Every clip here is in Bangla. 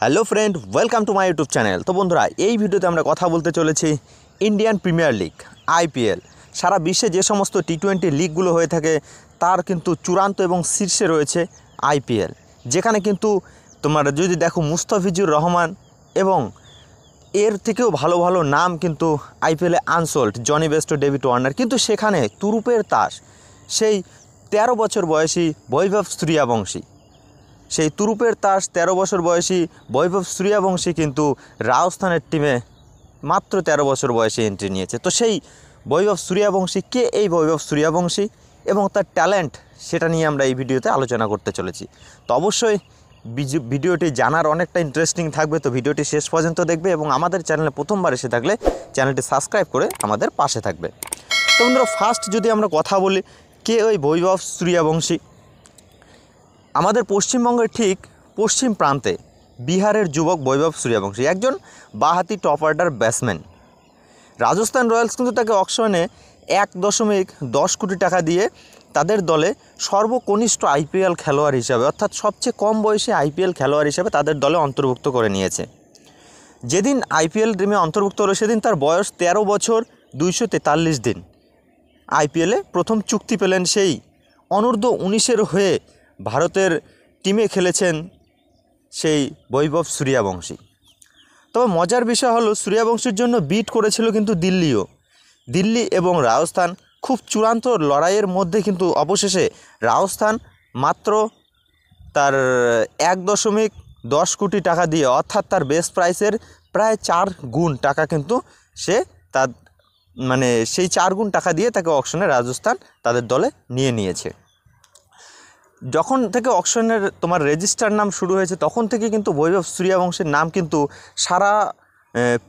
Hello friend, welcome to my YouTube channel. তো বন্ধুরা, এই ভিডিওতে আমরা কথা বলতে চলেছি ইন্ডিয়ান প্রিমিয়ার লিগ আইপিএল। সারা বিশ্বে যে সমস্ত টি-20 লিগগুলো হয়ে থাকে তার কিন্তু চূড়ান্ত এবং শীর্ষে রয়েছে আইপিএল, যেখানে কিন্তু তোমরা যদি দেখো মুস্তাফিজুর রহমান এবং এর থেকেও ভালো ভালো নাম কিন্তু আইপিএলে unsold, Johnny Bairstow, David Warner, কিন্তু সেখানে তুরুপের তাস সেই 13 বছর বয়সী বৈভব সূর্যবংশী, সেই তুরুপের তাস 13 বছর বয়সী বৈভব সূর্যবংশী কিন্তু রাজস্থানের টিমে মাত্র 13 বছর বয়সে এন্ট্রি নিয়েছে। তো সেই বৈভব সূর্যবংশী কে, এই বৈভব সূর্যবংশী এবং তার ট্যালেন্ট, সেটা নিয়ে আমরা এই ভিডিওতে আলোচনা করতে চলেছি। তো অবশ্যই ভিডিওটি জানার অনেকটা ইন্টারেস্টিং থাকবে, তো ভিডিওটি শেষ পর্যন্ত দেখবে এবং আমাদের চ্যানেলে প্রথমবার এসে থাকলে চ্যানেলটি সাবস্ক্রাইব করে আমাদের পাশে থাকবে। তো বন্ধুরা, ফার্স্ট যদি আমরা কথা বলি কে ওই বৈভব সূর্যবংশী, আমাদের পশ্চিমবঙ্গের ঠিক পশ্চিম প্রান্তে বিহারের যুবক বৈভব সূর্যবংশী একজন বাঁহাতি top order batsman. Rajasthan Royals কিন্তু তাকে অকশনে 1.10 কোটি টাকা দিয়ে তাদের দলে সর্বকনিষ্ঠ আইপিএল খেলোয়াড় হিসাবে, অর্থাৎ সবচেয়ে কম বয়সী আইপিএল খেলোয়াড় হিসাবে তাদের দলে অন্তর্ভুক্ত করে নিয়েছে। যেদিন আইপিএল টিমে অন্তর্ভুক্ত হলো সেদিন তার বয়স 13 বছর 243 দিন। আইপিএলে প্রথম চুক্তি পেলেন সেই অনূর্ধ্ব 19-এর হয়ে ভারতের টিমে খেলেছেন সেই বৈভব সূর্যবংশী। তবে মজার বিষয় হলো সূর্যবংশীর জন্য বিট করেছিল কিন্তু দিল্লি এবং রাজস্থান। খুব চূড়ান্ত লড়াইয়ের মধ্যে কিন্তু অবশেষে রাজস্থান মাত্র তার 1.10 কোটি টাকা দিয়ে, অর্থাৎ তার বেস প্রাইসের প্রায় 4 গুণ টাকা কিন্তু সে তার সেই 4 গুণ টাকা দিয়ে তাকে অকশনে রাজস্থান তাদের দলে নিয়েছে। যখন থেকে অকশনের তোমার রেজিস্টার নাম শুরু হয়েছে তখন থেকে কিন্তু বৈভব সূর্যবংশীর নাম কিন্তু সারা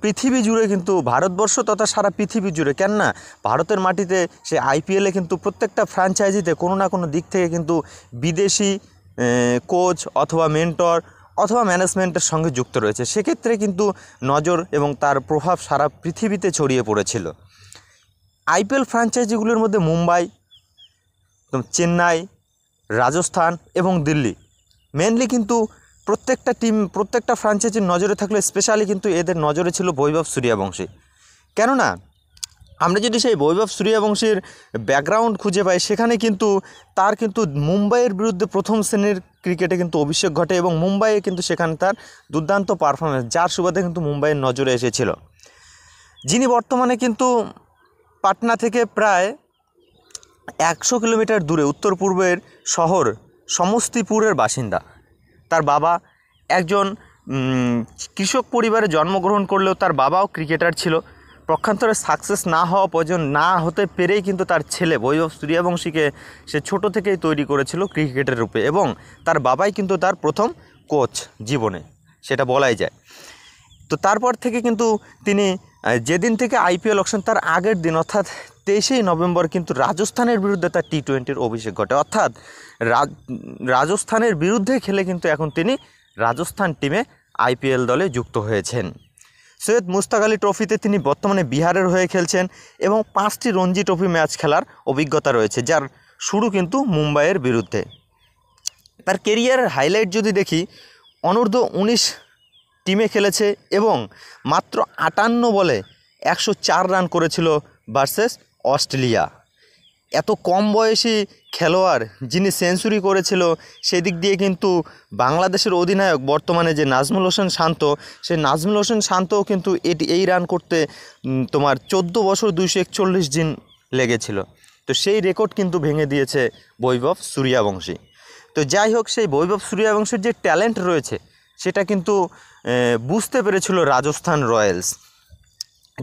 পৃথিবী জুড়ে, কিন্তু ভারতবর্ষ তথা সারা পৃথিবী জুড়ে, কেননা ভারতের মাটিতে সে আইপিএলে কিন্তু প্রত্যেকটা ফ্র্যাঞ্চাইজিতে কোনো না কোনো দিক থেকে কিন্তু বিদেশি কোচ অথবা মেন্টর অথবা ম্যানেজমেন্টের সঙ্গে যুক্ত রয়েছে। সেক্ষেত্রে কিন্তু নজর এবং তার প্রভাব সারা পৃথিবীতে ছড়িয়ে পড়েছিল। আইপিএল ফ্র্যাঞ্চাইজিগুলোর মধ্যে মুম্বাই, চেন্নাই, রাজস্থান এবং দিল্লি মেনলি কিন্তু প্রত্যেকটা ফ্র্যাঞ্চাইজির নজরে থাকলে স্পেশালি কিন্তু এদের নজরে ছিল বৈভব সূর্যবংশী। কেননা আমরা যদি সেই বৈভব সূর্যবংশীর ব্যাকগ্রাউন্ড খুঁজে পাই, সেখানে কিন্তু তার কিন্তু মুম্বাইয়ের বিরুদ্ধে প্রথম শ্রেণীর ক্রিকেটে কিন্তু অভিষেক ঘটে এবং মুম্বাইয়ে কিন্তু সেখানে তার দুর্দান্ত পারফরমেন্স, যার সুবাদে কিন্তু মুম্বাইয়ের নজরে এসেছিল। যিনি বর্তমানে কিন্তু পাটনা থেকে প্রায় 100 কিলোমিটার দূরে উত্তর পূর্বের শহর সমস্তিপুরের বাসিন্দা। তার বাবা একজন কৃষক পরিবারে জন্মগ্রহণ করলেও তার বাবাও ক্রিকেটার ছিল। পক্ষান্তরে সাকসেস না হতে পেরেই কিন্তু তার ছেলে বৈভব সূর্যবংশীকে সে ছোট থেকেই তৈরি করেছিল ক্রিকেটের রূপে, এবং তার বাবাই কিন্তু তার প্রথম কোচ জীবনে, সেটা বলাই যায়। তো তারপর থেকে কিন্তু তিনি যেদিন থেকে আইপিএল অকশন তার আগের দিন অর্থাৎ 23শে নভেম্বর কিন্তু রাজস্থানের বিরুদ্ধে তার টি-20-র অভিষেক ঘটে, অর্থাৎ রাজস্থানের বিরুদ্ধে খেলে কিন্তু এখন তিনি রাজস্থান টিমে আইপিএল দলে যুক্ত হয়েছেন। সৈয়দ মুশতাক আলী ট্রফিতে তিনি বর্তমানে বিহারের হয়ে খেলছেন এবং 5টি রঞ্জি ট্রফি ম্যাচ খেলার অভিজ্ঞতা রয়েছে, যার শুরু কিন্তু মুম্বাইয়ের বিরুদ্ধে। তার কেরিয়ারের হাইলাইট যদি দেখি, অনূর্ধ্ব 19 টিমে খেলেছে এবং মাত্র 58 বলে 104 রান করেছিল ভার্সেস অস্ট্রেলিয়া। এত কম বয়সী খেলোয়াড় যিনি সেঞ্চুরি করেছিল, সেদিক দিয়ে কিন্তু বাংলাদেশের অধিনায়ক বর্তমানে যে নাজমুল হোসেন শান্ত, সেই নাজমুল হোসেন শান্তও কিন্তু এই রান করতে তোমার 14 বছর 241 দিন লেগেছিল। তো সেই রেকর্ড কিন্তু ভেঙে দিয়েছে বৈভব সূর্যবংশী। তো যাই হোক, সেই বৈভব সূর্যবংশীর যে ট্যালেন্ট রয়েছে সেটা কিন্তু বুঝতে পেরেছিল রাজস্থান রয়্যালস,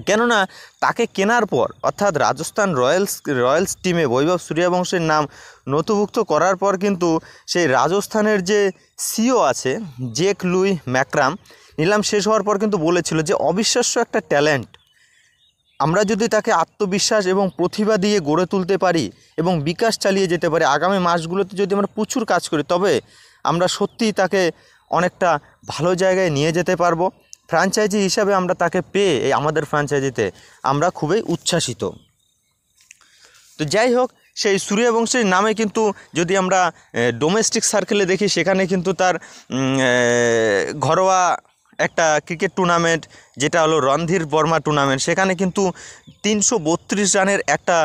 কেননা তাকে কেনার পর, অর্থাৎ রাজস্থান রয়্যালস টিমে বৈভব সূর্যবংশীর নাম নথিভুক্ত করার পর কিন্তু সেই রাজস্থানের যে সিও আছে জেক লুই ম্যাক্রাম, নিলাম শেষ হওয়ার পর কিন্তু বলেছিল যে অবিশ্বাস্য একটা ট্যালেন্ট, আমরা যদি তাকে আত্মবিশ্বাস এবং প্রতিভা দিয়ে গড়ে তুলতে পারি এবং বিকাশ চালিয়ে যেতে পারি, আগামী মাসগুলোতে যদি আমরা প্রচুর কাজ করি, তবে আমরা সত্যিই তাকে অনেকটা ভালো জায়গায় নিয়ে যেতে পারবো। ফ্র্যাঞ্চাইজি হিসাবে আমরা তাকে পেয়ে আমাদের ফ্র্যাঞ্চাইজিতে আমরা খুবই উচ্ছ্বাসিত। তো যাই হোক, সেই সূর্যবংশীর নামে কিন্তু যদি আমরা ডোমেস্টিক সার্কেলে দেখি, সেখানে কিন্তু তার ঘরোয়া একটা ক্রিকেট টুর্নামেন্ট যেটা হলো রণধীর বর্মা টুর্নামেন্ট, সেখানে কিন্তু 332 রানের একটা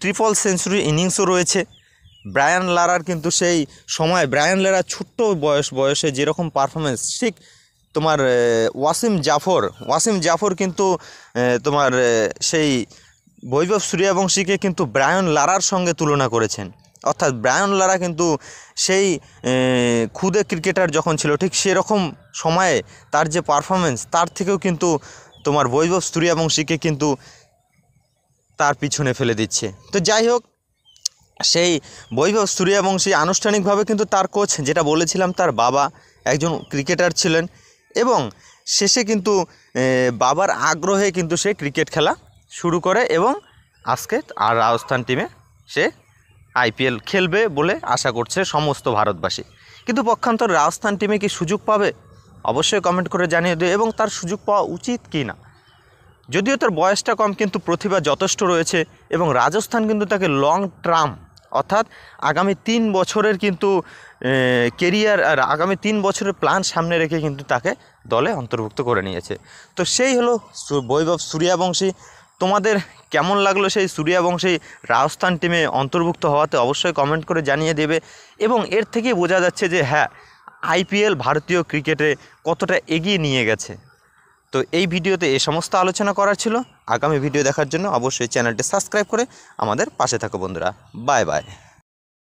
ট্রিপল সেঞ্চুরি ইনিংসও রয়েছে। ব্রায়ান লারার কিন্তু সেই সময়, ব্রায়ান লারা ছোট্ট বয়সে যেরকম পারফরমেন্স, ঠিক তোমার ওয়াসিম জাফর কিন্তু তোমার সেই বৈভব সূর্যবংশীকে কিন্তু ব্রায়ান লারার সঙ্গে তুলনা করেছেন। অর্থাৎ ব্রায়ান লারা কিন্তু সেই খুদে ক্রিকেটার যখন ছিল, ঠিক সেরকম সময়ে তার যে পারফরমেন্স, তার থেকেও কিন্তু তোমার বৈভব সূর্যবংশীকে কিন্তু তার পিছনে ফেলে দিচ্ছে। তো যাই হোক, সেই বৈভব সূর্যবংশী আনুষ্ঠানিকভাবে কিন্তু তার কোচ, যেটা বলেছিলাম, তার বাবা একজন ক্রিকেটার ছিলেন এবং শেষে কিন্তু বাবার আগ্রহে কিন্তু সে ক্রিকেট খেলা শুরু করে এবং আজকে আর রাজস্থান টিমে সে আইপিএল খেলবে বলে আশা করছে সমস্ত ভারতবাসী। কিন্তু পক্ষান্তর রাজস্থান টিমে কি সুযোগ পাবে? অবশ্যই কমেন্ট করে জানিয়ে দিও, এবং তার সুযোগ পাওয়া উচিত কি না। যদিও তার বয়সটা কম, কিন্তু প্রতিভা যথেষ্ট রয়েছে এবং রাজস্থান কিন্তু তাকে লং টার্ম, অর্থাৎ আগামী 3 বছরের কিন্তু কেরিয়ার আর আগামী 3 বছরের প্ল্যান সামনে রেখে কিন্তু তাকে দলে অন্তর্ভুক্ত করে নিয়েছে। তো সেই হলো বৈভব সূর্যবংশী। তোমাদের কেমন লাগলো সেই সূর্যবংশী রাজস্থান টিমে অন্তর্ভুক্ত হওয়াতে অবশ্যই কমেন্ট করে জানিয়ে দেবে। এবং এর থেকেই বোঝা যাচ্ছে যে হ্যাঁ, আইপিএল ভারতীয় ক্রিকেটে কতটা এগিয়ে নিয়ে গেছে। তো এই ভিডিওতে এই সমস্ত আলোচনা করার ছিল। আগামী ভিডিও দেখার জন্য অবশ্যই চ্যানেলটি সাবস্ক্রাইব করে আমাদের পাশে থাকো বন্ধুরা। Bye bye.